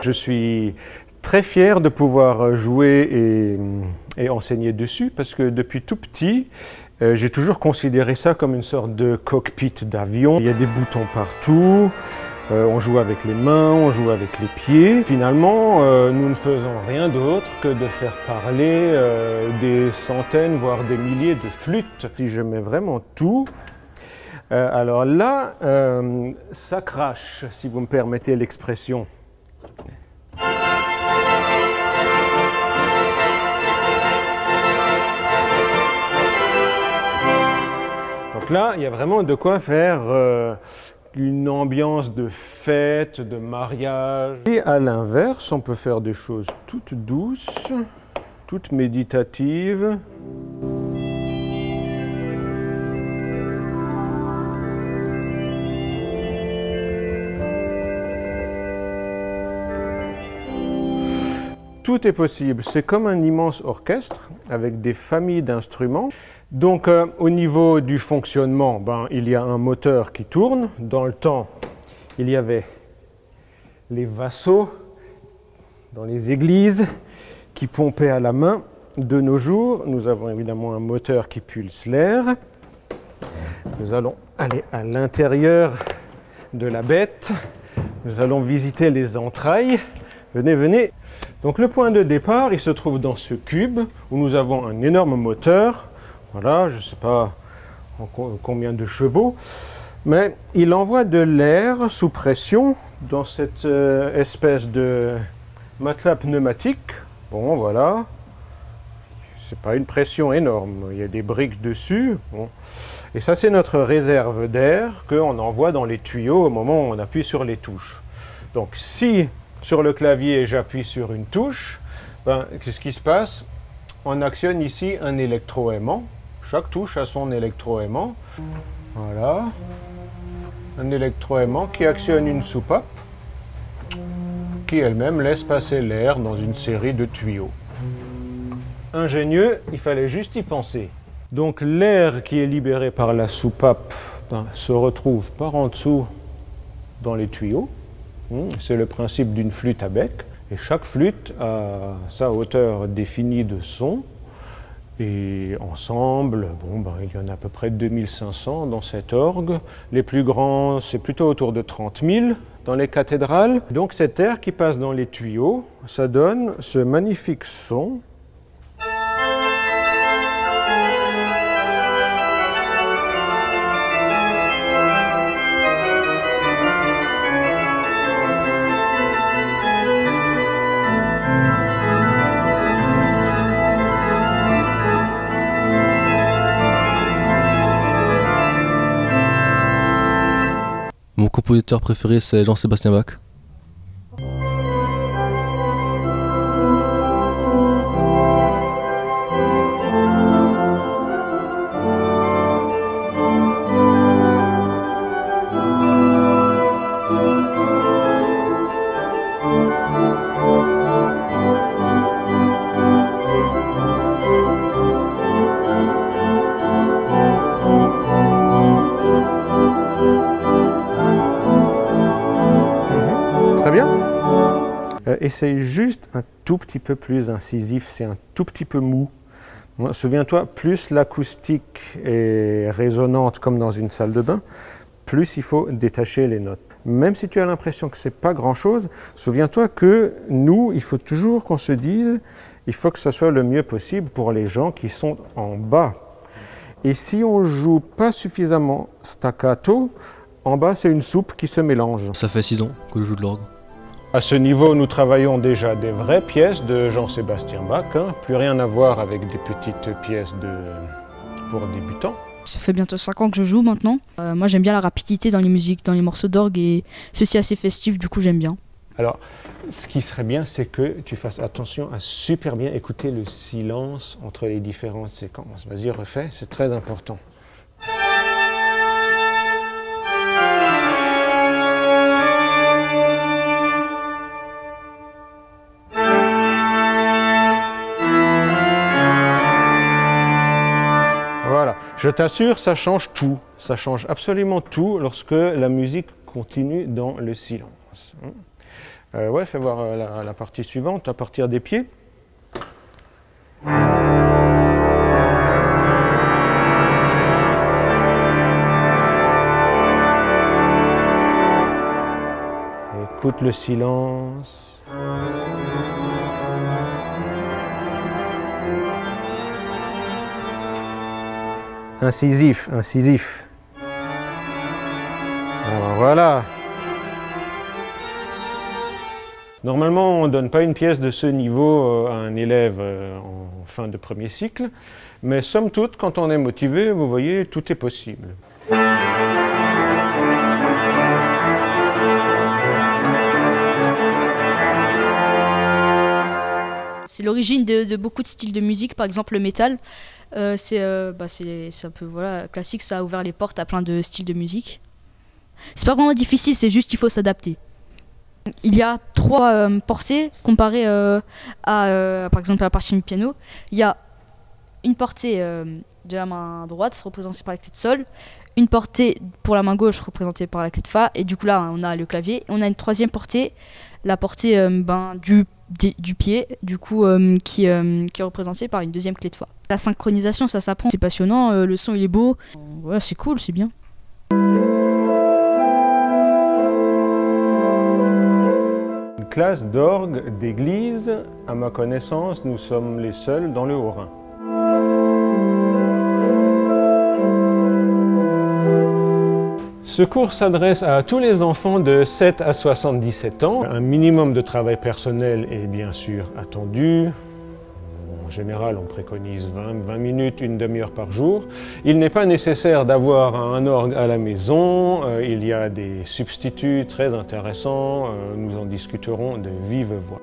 Je suis très fier de pouvoir jouer et enseigner dessus parce que depuis tout petit, j'ai toujours considéré ça comme une sorte de cockpit d'avion. Il y a des boutons partout, on joue avec les mains, on joue avec les pieds. Finalement, nous ne faisons rien d'autre que de faire parler des centaines, voire des milliers de flûtes. Si je mets vraiment tout, alors là, ça crache, si vous me permettez l'expression. Donc là, il y a vraiment de quoi faire une ambiance de fête, de mariage. Et à l'inverse, on peut faire des choses toutes douces, toutes méditatives. Tout est possible. C'est comme un immense orchestre avec des familles d'instruments. Donc au niveau du fonctionnement, il y a un moteur qui tourne. Dans le temps, il y avait les vassaux dans les églises qui pompaient à la main. De nos jours, nous avons évidemment un moteur qui pulse l'air. Nous allons aller à l'intérieur de la bête. Nous allons visiter les entrailles. Venez, venez. Donc le point de départ, il se trouve dans ce cube où nous avons un énorme moteur. Voilà, je ne sais pas combien de chevaux, mais il envoie de l'air sous pression dans cette espèce de matelas pneumatique. Bon, voilà. C'est pas une pression énorme. Il y a des briques dessus. Bon. Et ça, c'est notre réserve d'air qu'on envoie dans les tuyaux au moment où on appuie sur les touches. Donc si sur le clavier j'appuie sur une touche, qu'est-ce qui se passe? On actionne ici un électroaimant. Chaque touche a son électroaimant. Voilà. Un électroaimant qui actionne une soupape qui elle-même laisse passer l'air dans une série de tuyaux. Ingénieux, il fallait juste y penser. Donc l'air qui est libéré par la soupape se retrouve par en dessous dans les tuyaux. C'est le principe d'une flûte à bec. Et chaque flûte a sa hauteur définie de son. Et ensemble, il y en a à peu près 2500 dans cet orgue. Les plus grands, c'est plutôt autour de 30 000 dans les cathédrales. Donc cet air qui passe dans les tuyaux, ça donne ce magnifique son. Mon compositeur préféré, c'est Jean-Sébastien Bach. Et c'est juste un tout petit peu plus incisif, c'est un tout petit peu mou. Souviens-toi, plus l'acoustique est résonante comme dans une salle de bain, plus il faut détacher les notes. Même si tu as l'impression que c'est pas grand-chose, souviens-toi que nous, il faut toujours qu'on se dise, il faut que ça soit le mieux possible pour les gens qui sont en bas. Et si on joue pas suffisamment staccato, en bas c'est une soupe qui se mélange. Ça fait 6 ans que je joue de l'orgue. À ce niveau, nous travaillons déjà des vraies pièces de Jean-Sébastien Bach, plus rien à voir avec des petites pièces pour débutants. Ça fait bientôt 5 ans que je joue maintenant. Moi j'aime bien la rapidité dans les musiques, dans les morceaux d'orgue et ceci assez festif, du coup j'aime bien. Alors, ce qui serait bien, c'est que tu fasses attention à super bien écouter le silence entre les différentes séquences. Vas-y, refais, c'est très important. Voilà, je t'assure, ça change tout. Ça change absolument tout lorsque la musique continue dans le silence. Ouais, fais voir la partie suivante, à partir des pieds. Écoute le silence. Incisif, incisif. Alors voilà. Normalement, on ne donne pas une pièce de ce niveau à un élève en fin de premier cycle, mais somme toute, quand on est motivé, vous voyez, tout est possible. C'est l'origine de beaucoup de styles de musique, par exemple le métal. C'est un peu voilà, classique, ça a ouvert les portes à plein de styles de musique. C'est pas vraiment difficile, c'est juste qu'il faut s'adapter. Il y a 3 portées comparées par exemple à la partie du piano. Il y a une portée de la main droite représentée par la clé de sol, une portée pour la main gauche représentée par la clé de fa, et du coup là on a le clavier. On a une 3e portée, la portée du pied, du coup qui est représentée par une 2e clé de fa. La synchronisation, ça s'apprend, c'est passionnant, le son il est beau, ouais, c'est cool, c'est bien. Une classe d'orgue d'église, à ma connaissance, nous sommes les seuls dans le Haut-Rhin. Ce cours s'adresse à tous les enfants de 7 à 77 ans. Un minimum de travail personnel est bien sûr attendu. En général, on préconise 20 minutes, une demi-heure par jour. Il n'est pas nécessaire d'avoir un orgue à la maison. Il y a des substituts très intéressants. Nous en discuterons de vive voix.